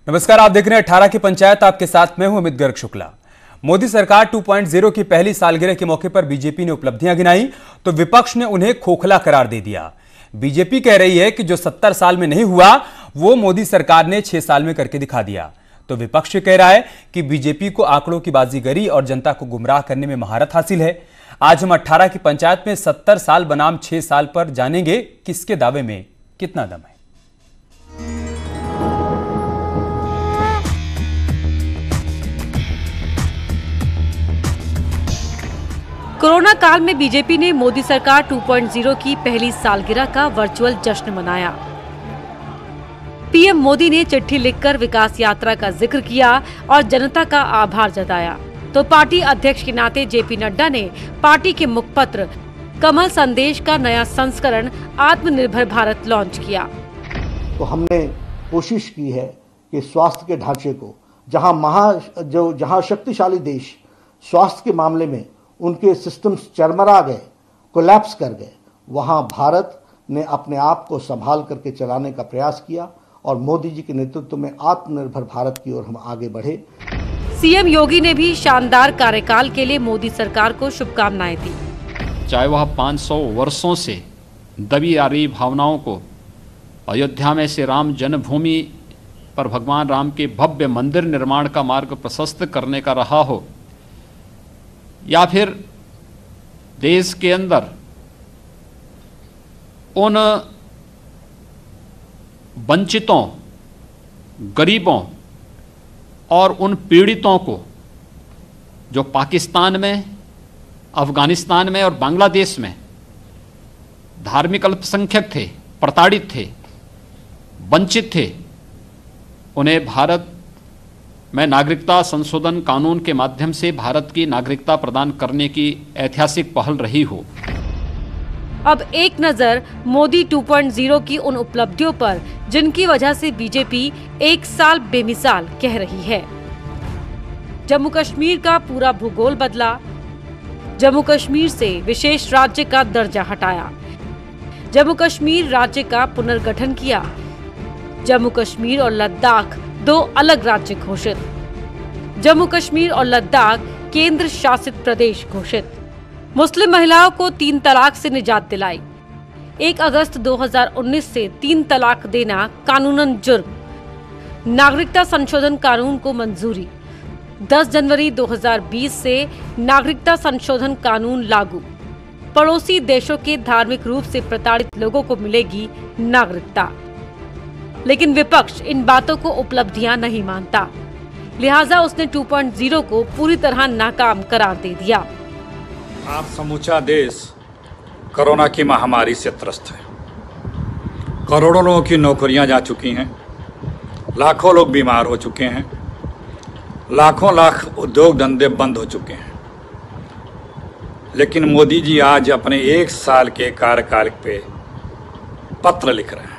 नमस्कार, आप देख रहे हैं 18 की पंचायत। आपके साथ मैं हूं अमित गर्ग शुक्ला। मोदी सरकार 2.0 की पहली सालगिरह के मौके पर बीजेपी ने उपलब्धियां गिनाई तो विपक्ष ने उन्हें खोखला करार दे दिया। बीजेपी कह रही है कि जो 70 साल में नहीं हुआ वो मोदी सरकार ने 6 साल में करके दिखा दिया, तो विपक्ष कह रहा है कि बीजेपी को आंकड़ों की बाजीगरी और जनता को गुमराह करने में महारत हासिल है। आज हम 18 की पंचायत में 70 साल बनाम 6 साल पर जानेंगे किसके दावे में कितना दम है। कोरोना काल में बीजेपी ने मोदी सरकार 2.0 की पहली सालगिरह का वर्चुअल जश्न मनाया। पीएम मोदी ने चिट्ठी लिखकर विकास यात्रा का जिक्र किया और जनता का आभार जताया, तो पार्टी अध्यक्ष के नाते जेपी नड्डा ने पार्टी के मुखपत्र कमल संदेश का नया संस्करण आत्मनिर्भर भारत लॉन्च किया। तो हमने कोशिश की है कि स्वास्थ्य के ढांचे को, जहां शक्तिशाली देश स्वास्थ्य के मामले में उनके सिस्टम्स चरमरा गए, कोलैप्स कर गए, वहां भारत ने अपने आप को संभाल करके चलाने का प्रयास किया और मोदी जी के नेतृत्व में आत्मनिर्भर भारत की ओर हम आगे बढ़े। सीएम योगी ने भी शानदार कार्यकाल के लिए मोदी सरकार को शुभकामनाएं दी। चाहे वह 500 वर्षों से दबी आ रही भावनाओं को अयोध्या में से राम जन्मभूमि पर भगवान राम के भव्य मंदिर निर्माण का मार्ग प्रशस्त करने का रहा हो, या फिर देश के अंदर उन वंचितों, गरीबों और उन पीड़ितों को जो पाकिस्तान में, अफगानिस्तान में और बांग्लादेश में धार्मिक अल्पसंख्यक थे, प्रताड़ित थे, वंचित थे, उन्हें भारत में नागरिकता संशोधन कानून के माध्यम से भारत की नागरिकता प्रदान करने की ऐतिहासिक पहल रही हो। अब एक नजर मोदी 2.0 की उन उपलब्धियों पर जिनकी वजह से बीजेपी 1 साल बेमिसाल कह रही है। जम्मू कश्मीर का पूरा भूगोल बदला, जम्मू कश्मीर से विशेष राज्य का दर्जा हटाया, जम्मू कश्मीर राज्य का पुनर्गठन किया, जम्मू कश्मीर और लद्दाख 2 अलग राज्य घोषित, जम्मू कश्मीर और लद्दाख केंद्र शासित प्रदेश घोषित, मुस्लिम महिलाओं को 3 तलाक से निजात दिलाई, 1 अगस्त 2019 से 3 तलाक देना कानूनन जुर्म, नागरिकता संशोधन कानून को मंजूरी, 10 जनवरी 2020 से नागरिकता संशोधन कानून लागू, पड़ोसी देशों के धार्मिक रूप से प्रताड़ित लोगों को मिलेगी नागरिकता। लेकिन विपक्ष इन बातों को उपलब्धियां नहीं मानता, लिहाजा उसने 2.0 को पूरी तरह नाकाम करार दे दिया। आज समूचा देश कोरोना की महामारी से त्रस्त है। करोड़ों लोगों की नौकरियां जा चुकी हैं, लाखों लोग बीमार हो चुके हैं, लाखों लाख उद्योग धंधे बंद हो चुके हैं। लेकिन मोदी जी आज अपने 1 साल के कार्यकाल पे पत्र लिख रहे हैं।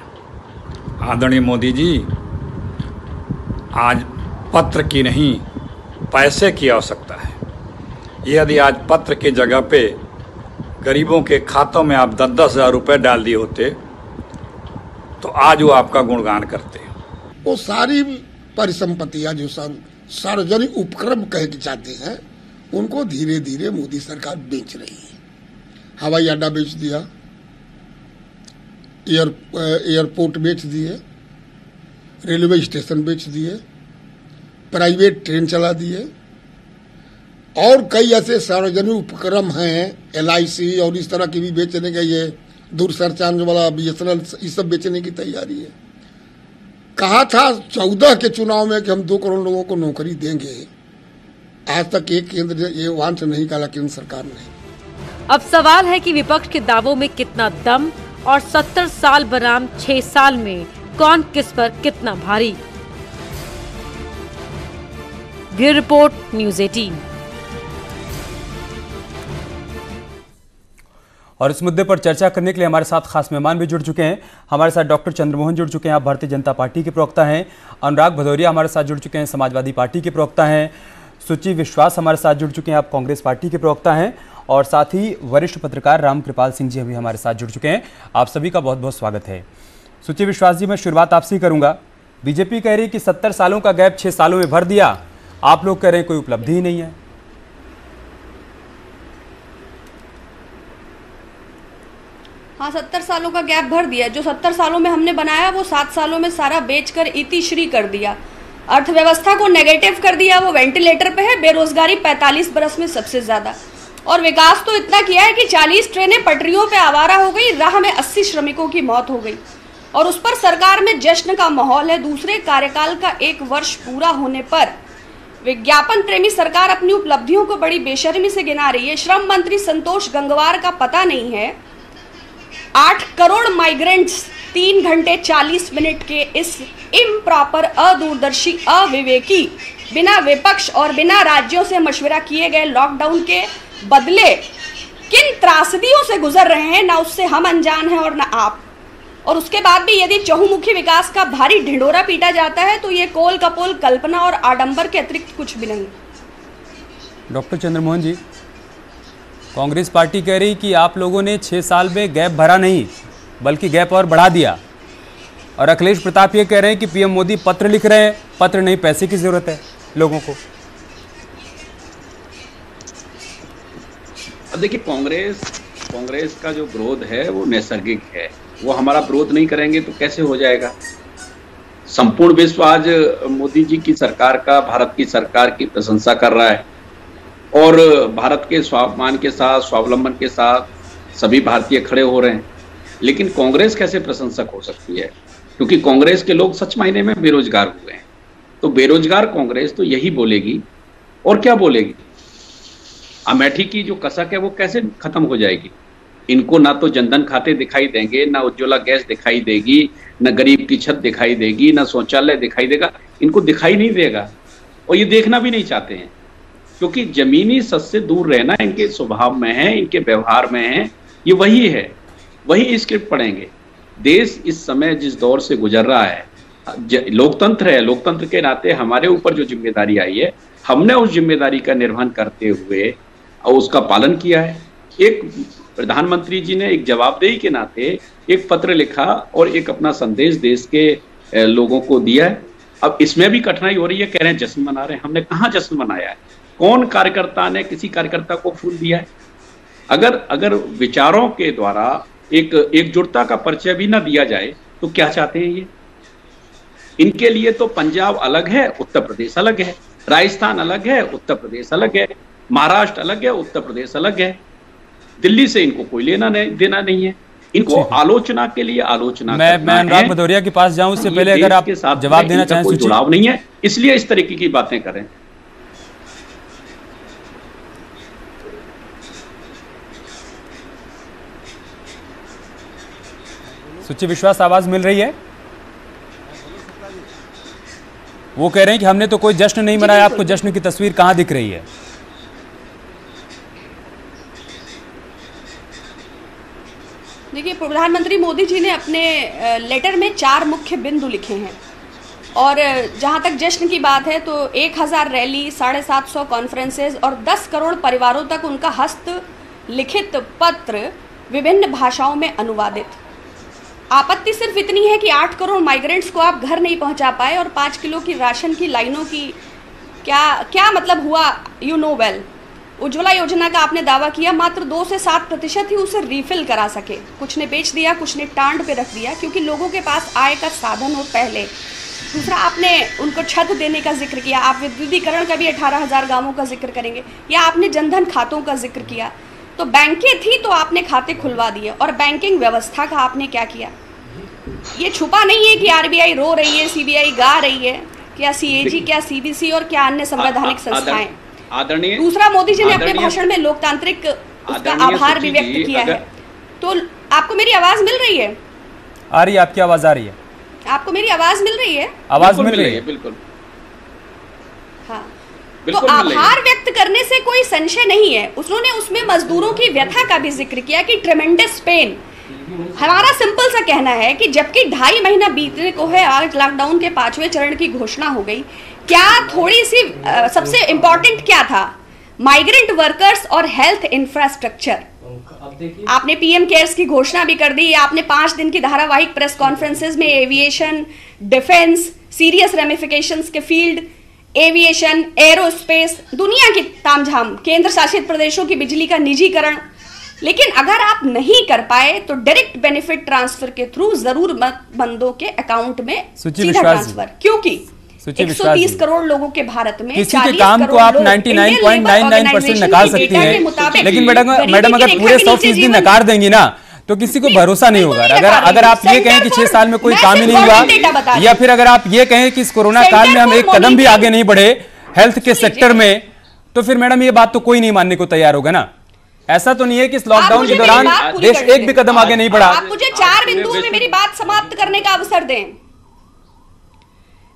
आदरणीय मोदी जी, आज पत्र की नहीं पैसे की आवश्यकता है। यदि आज पत्र की जगह पे गरीबों के खातों में आप 10-10 हज़ार रुपये डाल दिए होते तो आज वो आपका गुणगान करते। वो सारी परिसंपत्तियां जो सार्वजनिक उपक्रम कह के चाहते हैं, उनको धीरे धीरे मोदी सरकार बेच रही है। हवाई अड्डा बेच दिया, एयरपोर्ट बेच दिए, रेलवे स्टेशन बेच दिए, प्राइवेट ट्रेन चला दिए और कई ऐसे सार्वजनिक उपक्रम हैं, LIC और इस तरह की भी बेचने का, ये दूरसंचार वाला BSNL, ये सब बेचने की तैयारी है। कहा था 14 के चुनाव में कि हम 2 करोड़ लोगों को नौकरी देंगे, आज तक एक केंद्र ये वांछ नहीं कहा केंद्र सरकार ने। अब सवाल है कि विपक्ष के दावों में कितना दम और 70 साल बनाम 6 साल में कौन किस पर कितना भारी। Bureau report, news 18। और इस मुद्दे पर चर्चा करने के लिए हमारे साथ खास मेहमान भी जुड़ चुके हैं। हमारे साथ डॉक्टर चंद्रमोहन जुड़ चुके हैं, आप भारतीय जनता पार्टी के प्रवक्ता हैं। अनुराग भदौरिया हमारे साथ जुड़ चुके हैं, समाजवादी पार्टी के प्रवक्ता हैं। सुचि विश्वास हमारे साथ जुड़ चुके हैं, आप कांग्रेस पार्टी के प्रवक्ता हैं। और साथ ही वरिष्ठ पत्रकार रामकृपाल सिंह जी अभी हमारे साथ जुड़ चुके हैं। आप सभी का बहुत बहुत स्वागत है। सुचि विश्वास जी, मैं शुरुआत आपसे ही करूंगा। बीजेपी कह रही कि 70 सालों का गैप 6 सालों में भर दिया, आप लोग कह रहे हैं कोई उपलब्धि ही नहीं है। हाँ, 70 सालों का गैप भर दिया। जो 70 सालों में हमने बनाया वो 7 सालों में सारा बेचकर इतिश्री कर दिया, अर्थव्यवस्था को नेगेटिव कर दिया, वो वेंटिलेटर पे है, बेरोजगारी 45 बरस में सबसे ज्यादा, और विकास तो इतना किया है कि 40 ट्रेनें पटरियों पे आवारा हो गई, राह में 80 श्रमिकों की मौत हो गई, और उस पर सरकार में जश्न का माहौल है। दूसरे कार्यकाल का 1 वर्ष पूरा होने पर विज्ञापन प्रेमी सरकार अपनी उपलब्धियों को बड़ी बेशर्मी से गिना रही है। श्रम मंत्री संतोष गंगवार का पता नहीं है 8 करोड़ माइग्रेंट्स 3 घंटे 40 मिनट के इस इम्प्रॉपर, अदूरदर्शी, अविवेकी, बिना विपक्ष और बिना राज्यों से मशवरा किए गए लॉकडाउन के बदले किन त्रासदियों से गुजर रहे हैं, ना उससे हम अनजान हैं और ना आप। और उसके बाद भी यदि चहुमुखी विकास का भारी ढिंढोरा पीटा जाता है तो ये कोल कपोल कल्पना और आडंबर के अतिरिक्त कुछ भी नहीं। डॉक्टर चंद्रमोहन जी, कांग्रेस पार्टी कह रही कि आप लोगों ने 6 साल में गैप भरा नहीं बल्कि गैप और बढ़ा दिया, और अखिलेश प्रताप ये कह रहे हैं कि पीएम मोदी पत्र लिख रहे हैं, पत्र नहीं, पैसे की जरूरत है लोगों को। अब देखिए, कांग्रेस का जो विरोध है वो नैसर्गिक है, वो हमारा विरोध नहीं करेंगे तो कैसे हो जाएगा। संपूर्ण विश्व आज मोदी जी की सरकार का, भारत की सरकार की प्रशंसा कर रहा है, और भारत के स्वाभिमान के साथ, स्वावलंबन के साथ सभी भारतीय खड़े हो रहे हैं। लेकिन कांग्रेस कैसे प्रशंसक हो सकती है, क्योंकि कांग्रेस के लोग सच मायने में बेरोजगार हुए हैं। तो बेरोजगार कांग्रेस तो यही बोलेगी, और क्या बोलेगी। अमेठी की जो कसक है वो कैसे खत्म हो जाएगी। इनको ना तो जनधन खाते दिखाई देंगे, ना उज्ज्वला गैस दिखाई देगी, ना गरीब की छत दिखाई देगी, ना शौचालय दिखाई देगा, इनको दिखाई नहीं देगा, और ये देखना भी नहीं चाहते हैं, क्योंकि जमीनी सच से दूर रहना इनके स्वभाव में है, इनके व्यवहार में है। ये वही है, वही स्क्रिप्ट पढ़ेंगे। देश इस समय जिस दौर से गुजर रहा है, लोकतंत्र है, लोकतंत्र के नाते हमारे ऊपर जो जिम्मेदारी आई है, हमने उस जिम्मेदारी का निर्वहन करते हुए और उसका पालन किया है। एक प्रधानमंत्री जी ने एक जवाबदेही के नाते एक पत्र लिखा और एक अपना संदेश देश के लोगों को दिया है। अब इसमें भी कठिनाई हो रही है, कह रहे हैं जश्न मना रहे हैं। हमने कहाँ जश्न मनाया है? कौन कार्यकर्ता ने किसी कार्यकर्ता को फूल दिया है? अगर विचारों के द्वारा एक एकजुटता का परिचय भी ना दिया जाए तो क्या चाहते हैं ये? इनके लिए तो पंजाब अलग है, उत्तर प्रदेश अलग है, राजस्थान अलग है, उत्तर प्रदेश अलग है, महाराष्ट्र अलग है, उत्तर प्रदेश अलग है। दिल्ली से इनको कोई लेना नहीं देना नहीं है। इनको आलोचना के लिए आलोचना मैं अनुराग भदौरिया के पास जाऊं उससे पहले अगर आप जवाब देना चाहें। कोई जुड़ाव नहीं है, इसलिए इस तरीके की बातें करें। सुच्ची विश्वास आवाज मिल रही है? वो कह रहे हैं कि हमने तो कोई जश्न नहीं मनाया, आपको जश्न की तस्वीर कहां दिख रही है? देखिए, प्रधानमंत्री मोदी जी ने अपने लेटर में 4 मुख्य बिंदु लिखे हैं, और जहां तक जश्न की बात है तो 1000 रैली, 750 कॉन्फ्रेंसेज और 10 करोड़ परिवारों तक उनका हस्त लिखित पत्र विभिन्न भाषाओं में अनुवादित। आपत्ति सिर्फ इतनी है कि 8 करोड़ माइग्रेंट्स को आप घर नहीं पहुंचा पाए, और 5 किलो की राशन की लाइनों की क्या मतलब हुआ, यू नो वेल। उज्ज्वला योजना का आपने दावा किया, मात्र 2 से 7% ही उसे रिफिल करा सके। कुछ ने बेच दिया, कुछ ने टांड पे रख दिया, क्योंकि लोगों के पास आय का साधन हो पहले। दूसरा, आपने उनको छत देने का जिक्र किया, आप विद्युतीकरण का भी 18,000 गांवों का जिक्र करेंगे, या आपने जनधन खातों का जिक्र किया। तो बैंकें थी तो आपने खाते खुलवा दिए, और बैंकिंग व्यवस्था का आपने क्या किया? ये छुपा नहीं है कि आरबीआई रो रही है, सीबीआई गा रही है, क्या सीएजी, क्या सीबीसी और क्या अन्य संवैधानिक संस्थाएं। आदरणीय, दूसरा, मोदी जी ने अपने भाषण में लोकतांत्रिक उसका आभार भी व्यक्त किया है। तो आपको मेरी आवाज मिल रही है? आ रही है, आपकी आवाज आ रही है। आपको मेरी आवाज मिल रही है? आवाज मिल रही है, बिल्कुल। हाँ, तो आभार व्यक्त करने से कोई संशय नहीं है। उन्होंने उसमें मजदूरों की व्यथा का भी जिक्र किया कि ट्रेमेंडस पेन। हमारा सिंपल सा कहना है कि जबकि 2.5 महीना बीतने को है, आज लॉकडाउन के 5वें चरण की घोषणा हो गई, क्या थोड़ी सी सबसे इंपॉर्टेंट क्या था? माइग्रेंट वर्कर्स और हेल्थ इंफ्रास्ट्रक्चर। आपने पीएम केयर्स की घोषणा भी कर दी, आपने 5 दिन की धारावाहिक प्रेस कॉन्फ्रेंसेज में एविएशन, डिफेंस, सीरियस रेमिफिकेशंस के फील्ड, एविएशन, एरोस्पेस, दुनिया की तामझाम, केंद्र शासित प्रदेशों की बिजली का निजीकरण। लेकिन अगर आप नहीं कर पाए तो डायरेक्ट बेनिफिट ट्रांसफर के थ्रू जरूरतमंदों के अकाउंट में सीधा ट्रांसफर, क्योंकि 130 करोड़ लोगों के भारत में किसी के काम को आप 99.99% नकार सकती हैं, लेकिन मैडम अगर पूरे 100% नकार देंगी ना तो किसी को भरोसा नहीं होगा। अगर आप ये कहें कि 6 साल में कोई काम ही नहीं हुआ, या फिर अगर आप ये कहें कि इस कोरोना काल में हम एक कदम भी आगे नहीं बढ़े हेल्थ के सेक्टर में, तो फिर मैडम ये बात तो कोई नहीं मानने को तैयार होगा ना। ऐसा तो नहीं है कि इस लॉकडाउन के दौरान देश एक भी कदम आगे नहीं बढ़ा। आप मुझे 4 बिंदुओं में मेरी बात समाप्त करने का अवसर दें।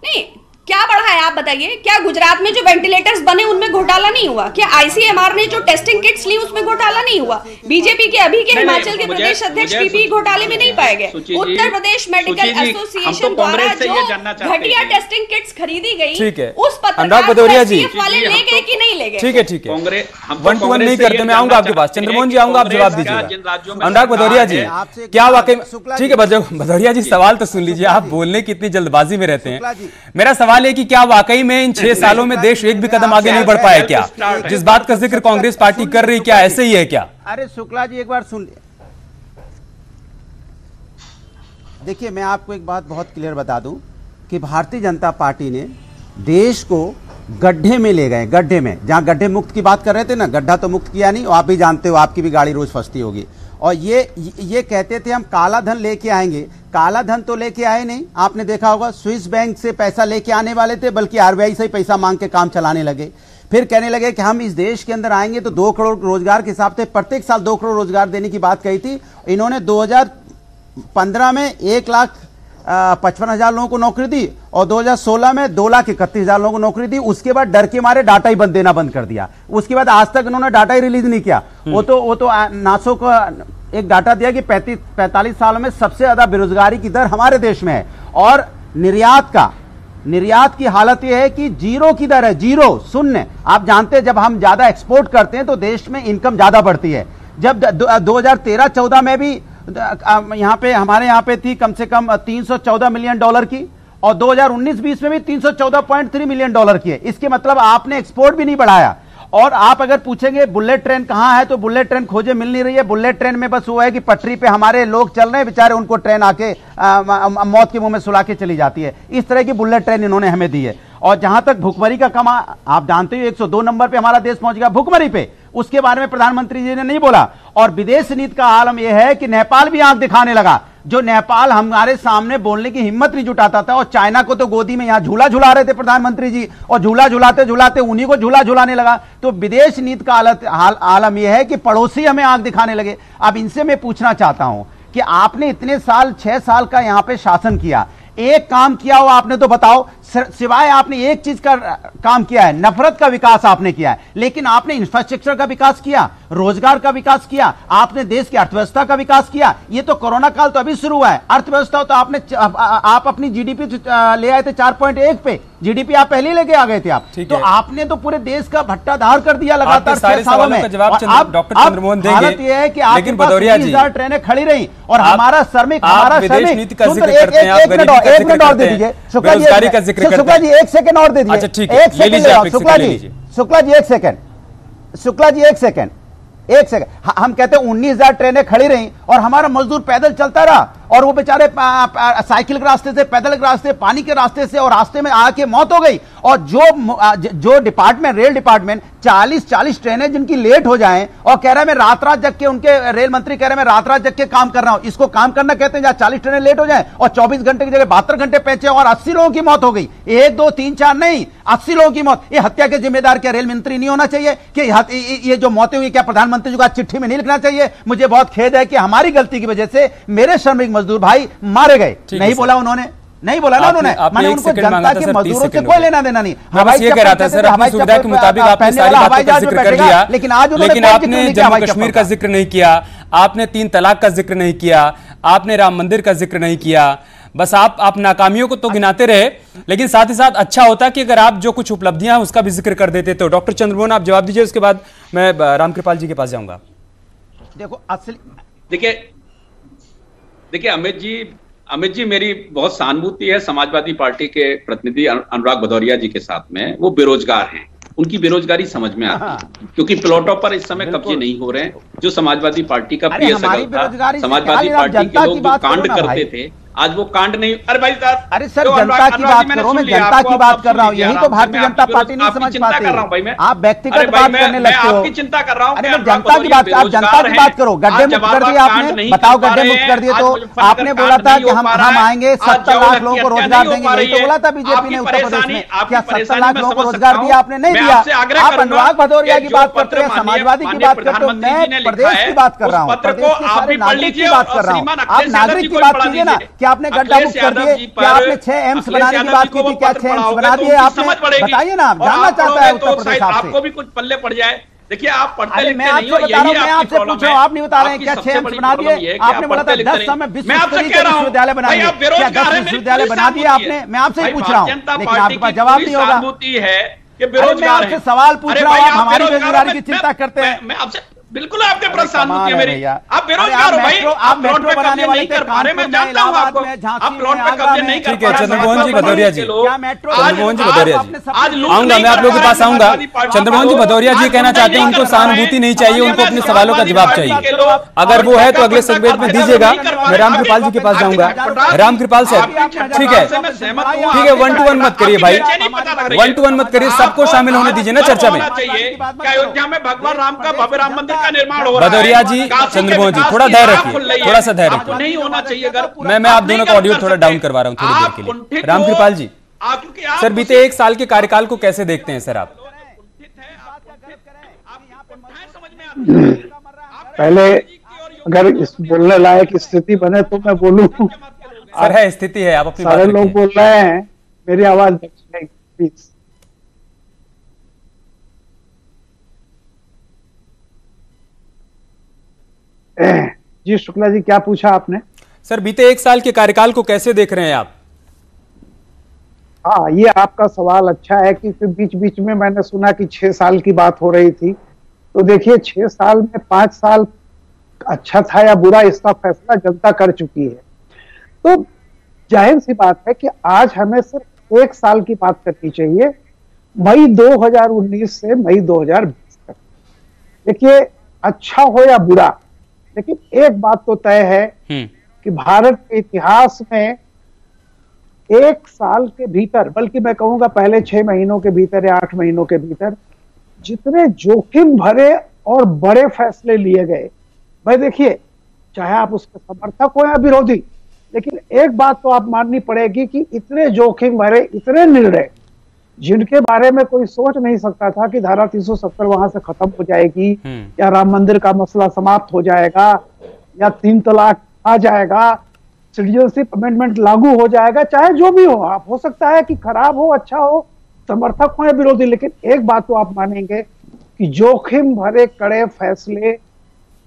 नहीं, क्या बढ़ा है आप बताइए? क्या गुजरात में जो वेंटिलेटर्स बने उनमें घोटाला नहीं हुआ? क्या आईसीएमआर ने जो टेस्टिंग किट्स ली उसमें घोटाला नहीं हुआ? बीजेपी के अभी के हिमाचल के प्रदेश अध्यक्ष पीपीई घोटाले में नहीं पाए गए। उत्तर प्रदेश मेडिकल एसोसिएशन द्वारा जो घटिया टेस्टिंग किट्स खरीदी गई उस पत्रकार वाले ले गए कि नहीं ले गए? ठीक है, ठीक है, 1 to 1 नहीं करते। मैं आऊंगा आपके पास, चंद्रमोहन जी आऊंगा, आप जवाब दीजिएगा। अनुराग भदौरिया जी, क्या वाकई, ठीक है भदौरिया जी सवाल तो सुन लीजिए, आप बोलने की इतनी जल्दबाजी में रहते हैं। मेरा सवाल है कि क्या वाकई में इन 6 सालों में देश एक भी कदम आगे नहीं बढ़ पाया क्या? जिस बात का जिक्र कांग्रेस पार्टी कर रही, क्या ऐसे ही है क्या? अरे शुक्ला जी एक बार सुन, देखिए मैं आपको एक बात बहुत क्लियर बता दूं कि भारतीय जनता पार्टी ने देश को गड्ढे में ले गए, गड्ढे में, जहां गड्ढे मुक्त की बात कर रहे थे ना, गड्ढा तो मुक्त किया नहीं, आप भी जानते हो, आपकी भी गाड़ी रोज फंसती होगी। और ये कहते थे हम काला धन लेके आएंगे, काला धन तो लेके आए नहीं। आपने देखा होगा स्विस बैंक से पैसा लेके आने वाले थे, बल्कि आरबीआई से ही पैसा मांग के काम चलाने लगे। फिर कहने लगे कि हम इस देश के अंदर आएंगे तो 2 करोड़ रोजगार के हिसाब से प्रत्येक साल 2 करोड़ रोजगार देने की बात कही थी। इन्होंने 2015 में 1,55,000 लोगों को नौकरी दी और 2016 में 2,31,000 लोगों को नौकरी दी। उसके बाद डर के मारे डाटा ही देना बंद कर दिया। उसके बाद आज तक इन्होंने डाटा ही रिलीज नहीं किया। वो तो नासो का एक डाटा दिया कि 45 सालों में सबसे ज्यादा बेरोजगारी की दर हमारे देश में है। और निर्यात की हालत यह है कि जीरो की दर है, जीरो, शून्य। आप जानते हैं जब हम ज्यादा एक्सपोर्ट करते हैं तो देश में इनकम ज्यादा बढ़ती है। जब 2013-14 में भी हमारे यहाँ पे थी कम से कम $314 मिलियन की, और 2019-20 में भी $314.3 मिलियन की है। इसके मतलब आपने एक्सपोर्ट भी नहीं बढ़ाया। और आप अगर पूछेंगे बुलेट ट्रेन कहां है, तो बुलेट ट्रेन खोजे मिल नहीं रही है। बुलेट ट्रेन में बस हुआ है कि पटरी पे हमारे लोग चल रहे हैं, बेचारे उनको ट्रेन आके मौत के मुंह में सुला के चली जाती है। इस तरह की बुलेट ट्रेन इन्होंने हमें दी है। और जहां तक भुखमरी का कमा, आप जानते हो 102 नंबर पे हमारा देश पहुंच गया भुखमरी पे, उसके बारे में प्रधानमंत्री जी ने नहीं बोला। और विदेश नीति का आलम यह है कि नेपाल भी आंख दिखाने लगा। जो नेपाल हमारे सामने बोलने की हिम्मत नहीं जुटाता था, और चाइना को तो गोदी में यहां झूला झुला रहे थे प्रधानमंत्री जी, और झूला झुलाते झुलाते उन्हीं को झूला झुलाने लगा। तो विदेश नीति का आलम यह है कि पड़ोसी हमें आंख दिखाने लगे। अब इनसे मैं पूछना चाहता हूं कि आपने इतने साल, 6 साल का यहां पे शासन किया, एक काम किया हो आपने तो बताओ। सिवाय आपने एक चीज का काम किया है, नफरत का विकास आपने किया है। लेकिन आपने इंफ्रास्ट्रक्चर का विकास किया, रोजगार का विकास किया, आपने देश की अर्थव्यवस्था का विकास किया। ये तो कोरोना काल तो अभी शुरू हुआ है। अर्थव्यवस्था तो आप अपनी जीडीपी ले आए थे 4.1 पे, जीडीपी आप पहले लेके आ गए थे आप। तो आपने तो पूरे देश का भट्टाधार कर दिया लगातार 6 सालों में। डॉक्टर चंद्रमोहन देंगे, हालत यह है कि आपके पास 30,000 ट्रेनें खड़ी रही और हमारा श्रमिक एक मिनट और दे दीजिए शुक्ला जी, 1 सेकंड और दे दीजिए। शुक्ला जी 1 सेकंड। हम कहते हैं 19,000 ट्रेनें खड़ी रही और हमारा मजदूर पैदल चलता रहा, और वो बेचारे साइकिल के रास्ते से, पैदल के रास्ते, पानी के रास्ते से, और रास्ते में आके मौत हो गई। और जो डिपार्टमेंट, रेल डिपार्टमेंट 40 ट्रेनें जिनकी लेट हो जाएं, और कह रहा है मैं रात जग के, उनके रेल मंत्री कह रहे हैं मैं रात जग के काम कर रहा हूं। इसको काम करना कहते हैं जहां 40 ट्रेनें लेट हो जाएं और 24 घंटे की जगह 72 घंटे पहुंचे और 80 लोगों की मौत हो गई। 1, 2, 3, 4 नहीं, 80 लोगों की मौत। ये हत्या के जिम्मेदार क्या रेल मंत्री नहीं होना चाहिए? कि ये जो मौतें हुई क्या प्रधानमंत्री जी को चिट्ठी में नहीं लिखना चाहिए? मुझे बहुत खेद है कि हमारी गलती की वजह से मेरे श्रमिक मजदूर भाई मारे गए। नहीं बोला उन्होंने, नहीं बोला ना उन्होंने। मैंने उनको जनता के मजदूरों से कोई लेना देना नहीं। हवाई ये कह रहा था सर, अपनी सुविधा के मुताबिक आपने सारी बातों का जिक्र कर लिया, लेकिन आपने जम्मू कश्मीर का जिक्र नहीं किया, आपने 3 तलाक का जिक्र नहीं किया, आपने राम मंदिर का जिक्र नहीं किया। बस आप नाकामियों को तो गिनाते रहे, लेकिन साथ ही साथ अच्छा होता कि अगर आप जो कुछ उपलब्धियां हैं उसका भी जिक्र कर देते। तो डॉक्टर चंद्रमोहन आप जवाब दीजिए, उसके बाद मैं रामकृपाल जी के पास जाऊंगा। देखो असली देखिए अमित जी मेरी बहुत सहानुभूति है समाजवादी पार्टी के प्रतिनिधि अनुराग भदौरिया जी के साथ में। वो बेरोजगार हैं, उनकी बेरोजगारी समझ में आती है क्योंकि प्लॉटों पर इस समय कब्जे नहीं हो रहे हैं। जो समाजवादी पार्टी का प्रिय सगल था, समाजवादी पार्टी के लोग जो कांड करते थे, आज वो कांड नहीं। अरे भाई साहब, अरे सर जनता की बात करो, मैं जनता की बात कर रहा हूँ। यही तो भारतीय जनता पार्टी नहीं समझ पाती। आप व्यक्तिगत बात करने लगते हो। आपकी चिंता कर रहा हूँ। अरे मैं जनता की बात, आप जनता की बात करो। गड्ढे मुक्त कर दिए आपने, बताओ गड्ढे मुक्त कर दिए तो आपने बोला था कि हम आएंगे 70 लाख लोगों को रोजगार देंगे, यही तो बोला था बीजेपी ने उत्तर प्रदेश में। क्या 70 लाख लोगों को रोजगार दिया? आपने नहीं दिया। आप अनुराग भदौरिया की बात करते हैं, समाजवादी की बात करते हो, मैं प्रदेश की बात कर रहा हूँ, प्रदेश के सारे नागरिक की बात कर रहा हूँ। आप नागरिक की बात कीजिए ना कि आपने गड्ढा मुक्त कर दिए, क्या आपने 6 एम्स बनाने की बात की थी, क्या 6 एम्स बना दिए आपने? बताइए ना, जानना चाहता है उत्तर प्रदेश आपसे। आपको भी कुछ पल्ले पड़ जाए। देखिए आप पढ़ते लिखते नहीं हो, मैं आपसे पूछ रहा हूँ, आप नहीं बता रहे हैं क्या 6 एम्स बना दिए? आपने बोला था 10 समय विश्वविद्यालय बना दिए, क्या 10 विश्वविद्यालय बना दिए आपने? मैं आपसे ही पूछ रहा हूँ, लेकिन आपके पास जवाब नहीं होगा। मैं आपसे सवाल पूछ रहा हूँ, आप हमारी बेरोजगारी की चिंता करते हैं। मैं आपसे बिल्कुल आपके प्रति सहानुभूति है मेरी। आप बेरोजगार हो भाई, आप प्लॉट पे कब्जे नहीं कर पा रहे, मैं जानता हूं आपको। आप प्लॉट पे कब्जे नहीं कर पा रहे। चंद्रमोहन जी भदौरिया जी, चंद्रमोहन जी भदौरिया जी, आज आऊंगा मैं आप लोगों के पास आऊंगा। चंद्रमोहन जी भदौरिया जी कहना चाहते हैं उनको सहानुभूति नहीं चाहिए, उनको अपने सवालों का जवाब चाहिए। अगर वो है तो अगले सेगमेंट में दीजिएगा। मैं रामकृपाल जी के पास जाऊंगा। रामकृपाल साहब, ठीक है, ठीक है, 1 to 1 मत करिए भाई, 1 to 1 मत करिए, सबको शामिल होने दीजिए ना चर्चा में। अयोध्या में भगवान राम का भव्य राम मंदिर का निर्माण हो रहा है। भदौरिया जी, चंद्रमोहन जी, थोड़ा धैर्य रखिए, थोड़ा सा धैर्य रखिए। नहीं होना चाहिए। मैं आप दोनों का ऑडियो थोड़ा डाउन करवा रहा हूँ थोड़ी देर के लिए। रामकृपाल जी, सर बीते 1 साल के कार्यकाल को कैसे देखते हैं सर आप? पहले अगर इस बोलने लायक स्थिति बने तो मैं बोलूं। सर है, स्थिति है, आप अपनी बात सारे रखिए। लोग बोल रहे हैं, मेरी आवाज प्लीज। जी शुक्ला जी, क्या पूछा आपने? सर बीते 1 साल के कार्यकाल को कैसे देख रहे हैं आप? हाँ, ये आपका सवाल अच्छा है कि फिर बीच बीच में मैंने सुना कि 6 साल की बात हो रही थी। तो देखिए 6 साल में 5 साल अच्छा था या बुरा, इसका फैसला जनता कर चुकी है। तो जाहिर सी बात है कि आज हमें सिर्फ 1 साल की बात करनी चाहिए, मई 2019 से मई 2020 तक। देखिए अच्छा हो या बुरा, लेकिन एक बात तो तय है कि भारत के इतिहास में 1 साल के भीतर, बल्कि मैं कहूंगा पहले 6 महीनों के भीतर या 8 महीनों के भीतर, जितने जोखिम भरे और बड़े फैसले लिए गए। भाई देखिए, चाहे आप उसके समर्थक हो या विरोधी, लेकिन एक बात तो आप माननी पड़ेगी कि इतने जोखिम भरे, इतने निर्णय जिनके बारे में कोई सोच नहीं सकता था कि धारा 370 वहां से खत्म हो जाएगी, या राम मंदिर का मसला समाप्त हो जाएगा, या 3 तलाक आ जाएगा, सिटीजनशिप अमेंडमेंट लागू हो जाएगा, चाहे जो भी हो। आप हो सकता है कि खराब हो, अच्छा हो, समर्थक हो या विरोधी, लेकिन एक बात तो आप मानेंगे कि जोखिम भरे कड़े फैसले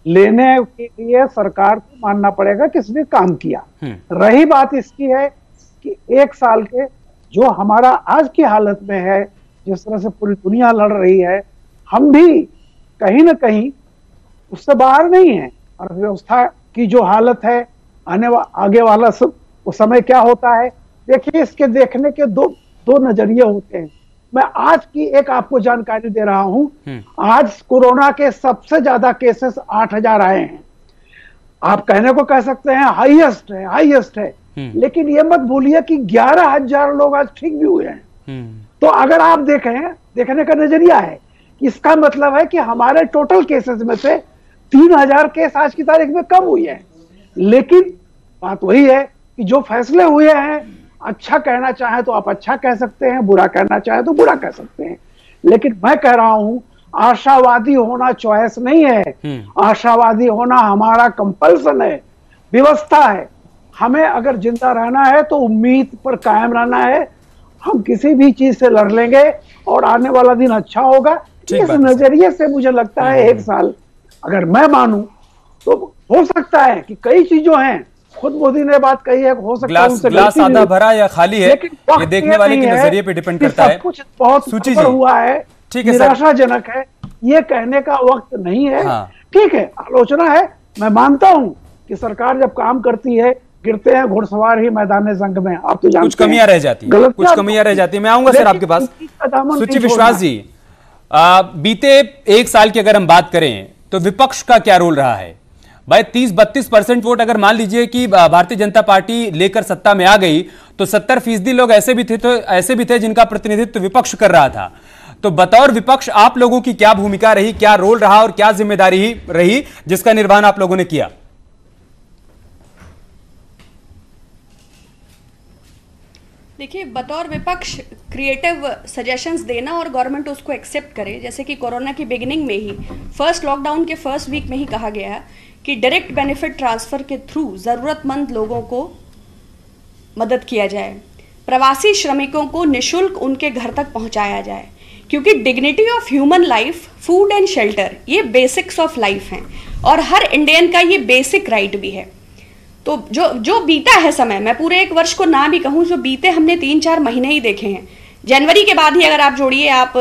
लेने के लिए सरकार को मानना पड़ेगा कि इसने काम किया। रही बात इसकी है कि 1 साल के जो हमारा आज की हालत में है, जिस तरह से पूरी दुनिया लड़ रही है, हम भी कहीं ना कहीं उससे बाहर नहीं है। अर्थव्यवस्था की जो हालत है, आगे वाला वो समय क्या होता है, देखिए इसके देखने के दो नजरिए होते हैं। मैं आज की एक आपको जानकारी दे रहा हूं। आज कोरोना के सबसे ज्यादा केसेस 8000 आए हैं। आप कहने को कह सकते हैं हाईएस्ट है, लेकिन ये मत भूलिए कि 11000 लोग आज ठीक भी हुए हैं। तो अगर आप देखने का नजरिया है, इसका मतलब है कि हमारे टोटल केसेस में से 3000 केस आज की तारीख में कम हुई है। लेकिन बात वही है कि जो फैसले हुए हैं, अच्छा कहना चाहे तो आप अच्छा कह सकते हैं, बुरा कहना चाहे तो बुरा कह सकते हैं, लेकिन मैं कह रहा हूं आशावादी होना चॉइस नहीं है, आशावादी होना हमारा कंपल्सन है, व्यवस्था है। हमें अगर जिंदा रहना है तो उम्मीद पर कायम रहना है। हम किसी भी चीज से लड़ लेंगे और आने वाला दिन अच्छा होगा। इस नजरिए से मुझे लगता है 1 साल अगर मैं मानूं तो हो सकता है कि कई चीजों हैं, खुद मोदी ने बात कही है, हो सकता है ग्लास आधा भरा या खाली है, ये देखने वाले के नजरिए पे डिपेंड करता है। कुछ बहुत हुआ है, निराशाजनक है, ये कहने का वक्त नहीं है। ठीक है, आलोचना है, मैं मानता हूं कि सरकार जब काम करती है गिरते हैं घुड़सवार ही मैदान जंग में। आप तो जानते कुछ कमियां रह जाती हैं, कुछ कमियां रह जाती हैं। मैं आऊंगा सर आपके पास। सुचि विश्वास जी, बीते एक साल की अगर हम बात करें तो विपक्ष का क्या रोल रहा है? भाई 30-32% वोट अगर मान लीजिए कि भारतीय जनता पार्टी लेकर सत्ता में आ गई तो 70% लोग ऐसे भी थे जिनका प्रतिनिधित्व विपक्ष कर रहा था। तो बतौर विपक्ष आप लोगों की क्या भूमिका रही, क्या रोल रहा और क्या जिम्मेदारी रही जिसका निर्वहन आप लोगों ने किया? देखिए, बतौर विपक्ष क्रिएटिव सजेशंस देना और गवर्नमेंट उसको एक्सेप्ट करे, जैसे कि कोरोना की बिगिनिंग में ही फर्स्ट लॉकडाउन के फर्स्ट वीक में ही कहा गया कि डायरेक्ट बेनिफिट ट्रांसफर के थ्रू ज़रूरतमंद लोगों को मदद किया जाए, प्रवासी श्रमिकों को निःशुल्क उनके घर तक पहुंचाया जाए, क्योंकि dignity of human life, food and shelter ये बेसिक्स ऑफ लाइफ हैं और हर इंडियन का ये बेसिक राइट भी है। तो जो बीता है समय, मैं पूरे एक वर्ष को ना भी कहूँ, जो बीते हमने 3-4 महीने ही देखे हैं। जनवरी के बाद ही अगर आप जोड़िए, आप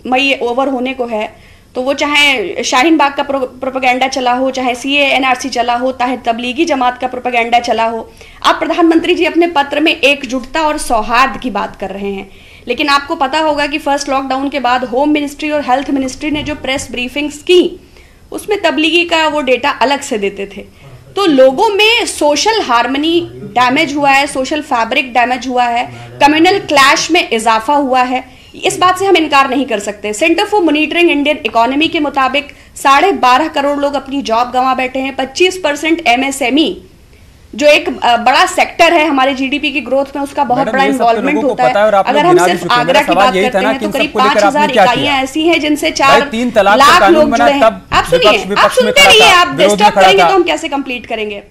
मई ओवर होने को है, तो वो चाहे शाहीन बाग का प्रोपेगेंडा चला हो, चाहे CAA NRC चला हो, चाहे तबलीगी जमात का प्रोपेगेंडा चला हो। आप प्रधानमंत्री जी अपने पत्र में एकजुटता और सौहार्द की बात कर रहे हैं, लेकिन आपको पता होगा कि फर्स्ट लॉकडाउन के बाद होम मिनिस्ट्री और हेल्थ मिनिस्ट्री ने जो प्रेस ब्रीफिंग्स की उसमें तबलीगी का वो डेटा अलग से देते थे। तो लोगों में सोशल हार्मनी डैमेज हुआ है, सोशल फैब्रिक डैमेज हुआ है, कम्युनल क्लैश में इजाफा हुआ है, इस बात से हम इनकार नहीं कर सकते। Centre for monitoring Indian economy के मुताबिक 12.5 करोड़ लोग अपनी जॉब गंवा बैठे हैं। 25% MSME जो एक बड़ा सेक्टर है हमारे GDP की ग्रोथ में, उसका बहुत बड़ा इन्वॉल्वमेंट होता है। अगर हम सिर्फ आगरा की बात करते हैं तो करीब 5000 इकाइयां ऐसी हैं जिनसे 4 लाख लोग जुड़े हैं। आप सुनिए, आप सुनते रहिए, आप डिस्टर्ब करेंगे तो हम कैसे कंप्लीट करेंगे?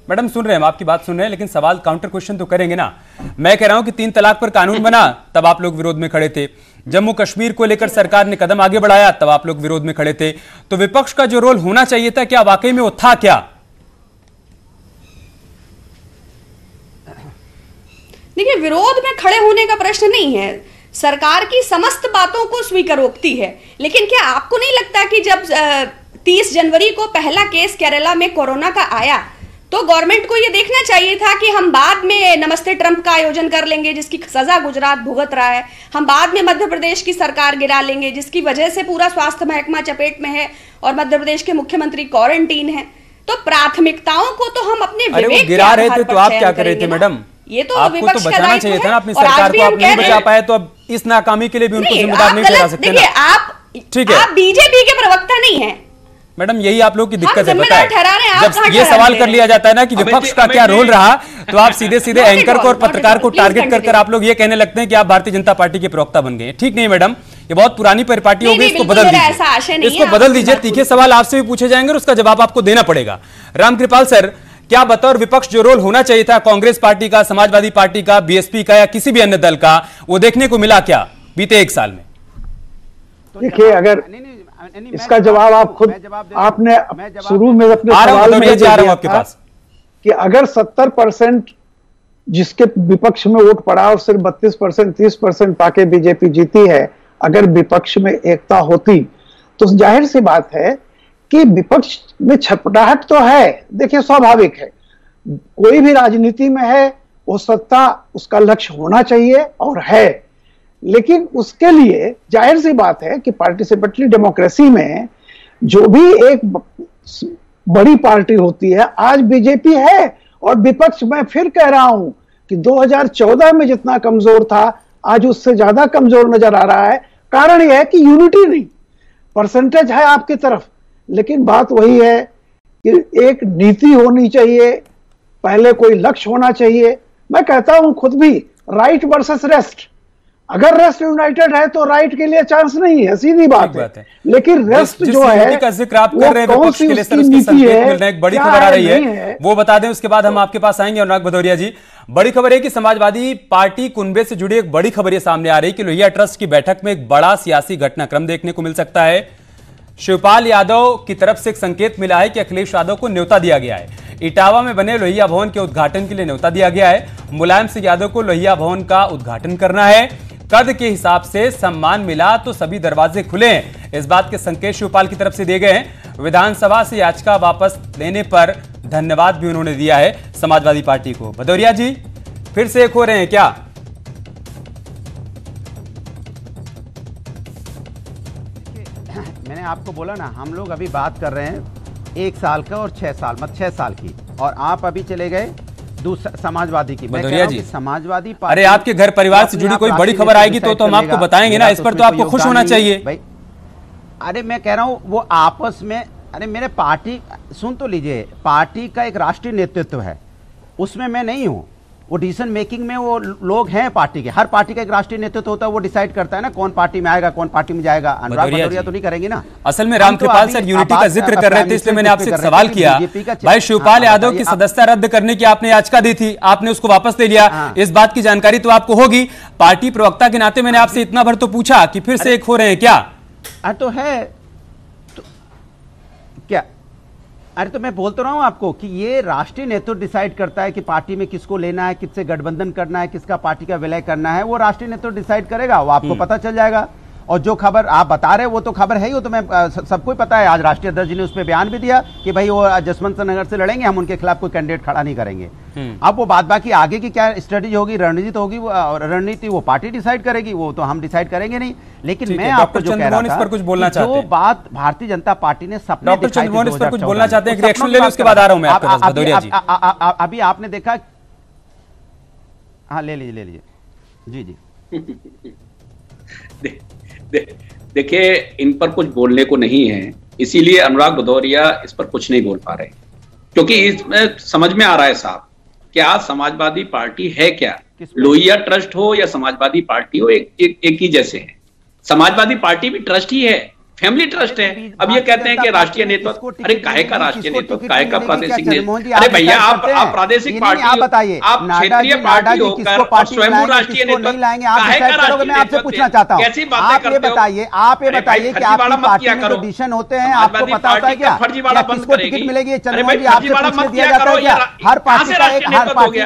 मैडम सुन रहे हैं, हम आपकी बात सुन रहे हैं, लेकिन सवाल काउंटर क्वेश्चन तो करेंगे ना। मैं कह रहा हूं कि 3 तलाक पर कानून बना तब आप लोग विरोध में खड़े थे, जम्मू कश्मीर को लेकर सरकार ने कदम आगे बढ़ाया तब आप लोग विरोध में खड़े थे। तो विपक्ष का जो रोल होना चाहिए था, क्या वाकई में वो था क्या? देखिए, विरोध में खड़े होने का प्रश्न नहीं है, सरकार की समस्त बातों को स्वीकारोक्ति है। लेकिन क्या आपको नहीं लगता कि जब 30 जनवरी को पहला केस केरला में कोरोना का आया तो गवर्नमेंट को यह देखना चाहिए था कि हम बाद में नमस्ते ट्रंप का आयोजन कर लेंगे जिसकी सजा गुजरात भुगत रहा है, हम बाद में मध्य प्रदेश की सरकार गिरा लेंगे जिसकी वजह से पूरा स्वास्थ्य महकमा चपेट में है और मध्य प्रदेश के मुख्यमंत्री क्वारंटीन है। तो प्राथमिकताओं को तो हम अपने विवेक के आधार पर तो आप क्या कर रहे थे मैडम? ये तो आपको तो बचाना चाहिए था ना अपनी सरकार को, आप नहीं बचा पाए तो अब इस नाकामी के लिए भी उनको जिम्मेदार नहीं ठहरा सकते ना। ठीक है, आप बीजेपी के प्रवक्ता नहीं हैं मैडम, यही आप लोग की दिक्कत है। पता है, जब ये सवाल कर लिया जाता है ना कि विपक्ष का क्या रोल रहा, तो आप सीधे सीधे एंकर को और पत्रकार को टारगेट कर आप लोग ये कहने लगते हैं कि आप भारतीय जनता पार्टी के प्रवक्ता बन गए। ठीक नहीं मैडम, ये बहुत पुरानी परिपाटी हो गई, इसको बदल दीजिए, इसको बदल दीजिए। तीखे सवाल आपसे भी पूछे जाएंगे और उसका जवाब आपको देना पड़ेगा। रामकृपाल सर, क्या बतौर विपक्ष जो रोल होना चाहिए था कांग्रेस पार्टी का, समाजवादी पार्टी का, BSP का या किसी भी अन्य दल का, वो देखने को मिला क्या बीते एक साल में? देखिए, अगर इसका जवाब आप खुद आपने शुरू में अपने सवाल में आपके पास कि अगर 70% जिसके विपक्ष में वोट पड़ा और सिर्फ 32%, 30% पाके बीजेपी जीती है, अगर विपक्ष में एकता होती तो जाहिर सी बात है कि विपक्ष में छटपटाहट तो है। देखिए, स्वाभाविक है, कोई भी राजनीति में है वो सत्ता उसका लक्ष्य होना चाहिए और है, लेकिन उसके लिए जाहिर सी बात है कि पार्टिसिपेटरी डेमोक्रेसी में जो भी एक बड़ी पार्टी होती है, आज बीजेपी है और विपक्ष मैं फिर कह रहा हूं कि 2014 में जितना कमजोर था आज उससे ज्यादा कमजोर नजर आ रहा है। कारण यह है कि यूनिटी नहीं, परसेंटेज है आपकी तरफ, लेकिन बात वही है कि एक नीति होनी चाहिए, पहले कोई लक्ष्य होना चाहिए। मैं कहता हूं खुद भी, राइट वर्सेस रेस्ट, अगर रेस्ट यूनाइटेड है तो राइट के लिए चांस नहीं है, सीधी बात है। लेकिन रेस्ट जो है का जिक्र आप कर रहे हैं विपक्ष के लिए, सर उसके संकेत मिल रहे हैं। एक बड़ी खबर आ रही है, वो बता दें, उसके बाद हम आपके पास आएंगे। अनुराग भदौरिया जी, बड़ी खबर है कि समाजवादी पार्टी कुनबे से जुड़ी एक बड़ी खबर ये सामने आ रही है कि लोहिया ट्रस्ट की बैठक में एक बड़ा सियासी घटनाक्रम देखने को मिल सकता है। शिवपाल यादव की तरफ से एक संकेत मिला है कि अखिलेश यादव को न्योता दिया गया है। इटावा में बने लोहिया भवन के उद्घाटन के लिए न्योता दिया गया है। मुलायम सिंह यादव को लोहिया भवन का उद्घाटन करना है। कद के हिसाब से सम्मान मिला तो सभी दरवाजे खुले हैं, इस बात के संकेत शिवपाल की तरफ से दिए गए हैं। विधानसभा से याचिका वापस लेने पर धन्यवाद भी उन्होंने दिया है समाजवादी पार्टी को। भदौरिया जी फिर से एक हो रहे हैं क्या? मैंने आपको बोला ना, हम लोग अभी बात कर रहे हैं 1 साल का और 6 साल, मतलब 6 साल की, और आप अभी चले गए समाजवादी की। मैं कह रहा हूं कि समाजवादी पार्टी, अरे आपके घर परिवार से जुड़ी कोई बड़ी खबर आएगी तो हम आपको बताएंगे ना, इस पर तो आपको खुश होना चाहिए भाई। अरे मैं कह रहा हूं वो आपस में, अरे मेरे पार्टी, सुन तो लीजिए, पार्टी का एक राष्ट्रीय नेतृत्व है, उसमें मैं नहीं हूं। वो डिसीजन मेकिंग में वो लोग हैं पार्टी के, हर पार्टी का एक राष्ट्रीय नेतृत्व होता है, वो डिसाइड करता है ना कौन पार्टी में आएगा, कौन पार्टी में जाएगा। अनुराग भदौरिया तो नहीं करेंगे ना। असल में रामकृपाल सर यूनिटी का जिक्र कर रहे थे, इसलिए मैंने आपसे सवाल किया। भाई शिवपाल यादव की सदस्यता रद्द करने की आपने याचिका दी थी, आपने उसको वापस ले लिया, इस बात की जानकारी तो आपको होगी। पार्टी प्रवक्ता के नाते मैंने आपसे इतना भर तो पूछा कि फिर से एक हो रहे हैं क्या? तो है तो क्या? अरे तो मैं बोलता रहा हूं आपको कि ये राष्ट्रीय नेतृत्व डिसाइड करता है कि पार्टी में किसको लेना है, किससे गठबंधन करना है, किसका पार्टी का विलय करना है, वो राष्ट्रीय नेतृत्व डिसाइड करेगा, वो आपको पता चल जाएगा। और जो खबर आप बता रहे हैं वो तो खबर है ही, वो तो मैं सबको ही पता है। आज राष्ट्रीय अध्यक्ष जी ने उस पर बयान भी दिया कि भाई वो जसवंत नगर से लड़ेंगे, हम उनके खिलाफ कोई कैंडिडेट खड़ा नहीं करेंगे। अब वो बात बाकी आगे की क्या स्ट्रेटेजी होगी, रणनीति होगी, रणनीति वो पार्टी डिसाइड करेगी, वो तो हम डिसाइड करेंगे नहीं। लेकिन मैं आपको जो कह रहा था, कुछ बोलना चाहते हैं, जो बात भारतीय जनता पार्टी ने सपने डॉक्टर चंद्रमोहन इस पर कुछ बोलना चाहते हैं, रिएक्शन ले लो, उसके बाद आ रहा हूं मैं आपके पास भदौरिया जी। अभी आपने देखा, हाँ ले लीजिए जी जी। देखिए, इन पर कुछ बोलने को नहीं है, इसीलिए अनुराग भदौरिया इस पर कुछ नहीं बोल पा रहे, क्योंकि इसमें समझ में आ रहा है साहब कि आज समाजवादी पार्टी है क्या, लोहिया ट्रस्ट हो या समाजवादी पार्टी हो, एक ही जैसे है। समाजवादी पार्टी भी ट्रस्ट ही है, फैमिली ट्रस्ट है। अब ये कहते हैं कि राष्ट्रीय नेतृत्व, अरे काहे का राष्ट्रीय नेतृत्व, काहे का प्रादेशिक नेतृत्व? अरे भैया आप प्रादेशिक पार्टी, आप क्षेत्रीय पार्टी होकर और स्वयं राष्ट्रीय नेतृत्व, काहे का राष्ट्रीय मैं आपसे पूछना चाहता हूँ, कैसी बातें करते हो? आप ये बताइए कि आपकी पार्टी में जो डिसीजन होते हैं आपको पता होता है क्या? किसको टिकट मिलेगी? चंद्रमोहन जी आपसे पूछ दिया जाता है क्या? हर पार्टी का एक, हर पार्टी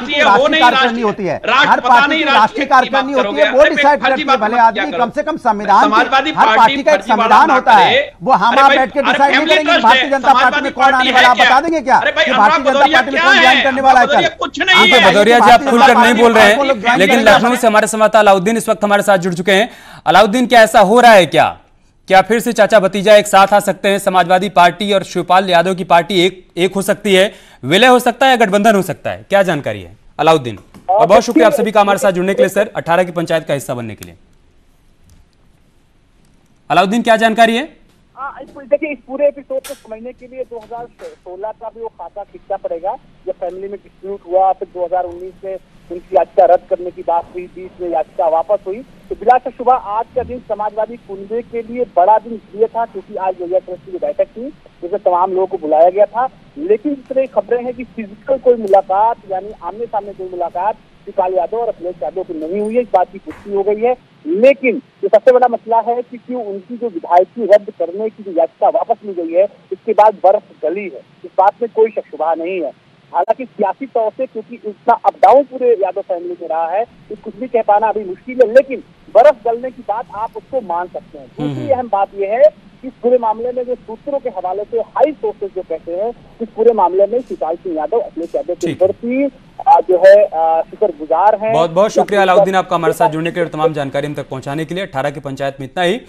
की राष्ट्रीय कार्यकारिणी होती है, हर पार्टी की राष्ट्रीय कार्यकारिणी होती है, वो डिसाइड करती है। भले आदमी कम से कम संविधान, हर पार्टी का एक संविधान होता है, वो हम आप बैठ के डिसाइड नहीं करेंगे भारतीय जनता पार्टी में कौन आने वाला। आप बता देंगे क्या कि भारतीय जनता पार्टी में कौन ज्वाइन करने वाला है? भदौरिया जी आप खुलकर नहीं बोल रहे हैं, लेकिन लखनऊ से हमारे संवाददाता अलाउद्दीन इस वक्त हमारे साथ जुड़ चुके हैं। अलाउद्दीन, क्या ऐसा हो रहा है क्या फिर से चाचा भतीजा एक साथ आ सकते हैं? समाजवादी पार्टी और शिवपाल यादव की पार्टी एक हो सकती है, विलय हो सकता है या गठबंधन हो सकता है? क्या जानकारी है अलाउद्दीन? और बहुत शुक्रिया आप सभी का हमारे साथ जुड़ने के लिए सर, 18 की पंचायत का हिस्सा बनने के लिए। अलाउद्दीन क्या जानकारी है? देखिए, इस पूरे एपिसोड को समझने के लिए 2016 का भी वो खाता खींचना पड़ेगा, जब फैमिली में डिस्प्यूट हुआ, फिर 2019 में उनकी याचिका रद्द करने की बात हुई, 20 में याचिका वापस हुई। तो बिलाशुबा आज का दिन समाजवादी कुंबे के लिए बड़ा दिन इसलिए था क्योंकि आज लोहिया ट्रस्ट की बैठक थी, जिसमें तमाम लोगों को बुलाया गया था। लेकिन इस तरह खबरें हैं कि फिजिकल कोई मुलाकात, यानी आमने सामने कोई मुलाकात शिवपाल यादव और अखिलेश यादव की नहीं हुई है, इस बात की पुष्टि हो गई है। लेकिन ये सबसे बड़ा मसला है कि क्यों उनकी जो विधायकी रद्द करने की जो याचिका वापस ली गई है, इसके बाद बर्फ गली है, इस बात में कोई शक शुबा नहीं है। हालांकि सियासी तौर से क्योंकि इतना अप डाउन पूरे यादव फैमिली में रहा है, तो कुछ भी कह पाना अभी मुश्किल है, लेकिन बर्फ गलने की बात आप उसको मान सकते हैं। दूसरी अहम बात यह है कि इस पूरे मामले में जो सूत्रों के हवाले से हाई सोर्सेज जो कहते हैं, इस पूरे मामले में शिवपाल सिंह यादव, अखिलेश यादव के प्रति जो है शुक्रगुजार हैं। बहुत बहुत शुक्रिया अलाउद्दीन आपका हमारे साथ जुड़ने के लिए और तमाम जानकारी हम तक पहुंचाने के लिए। 18 की पंचायत में इतना ही।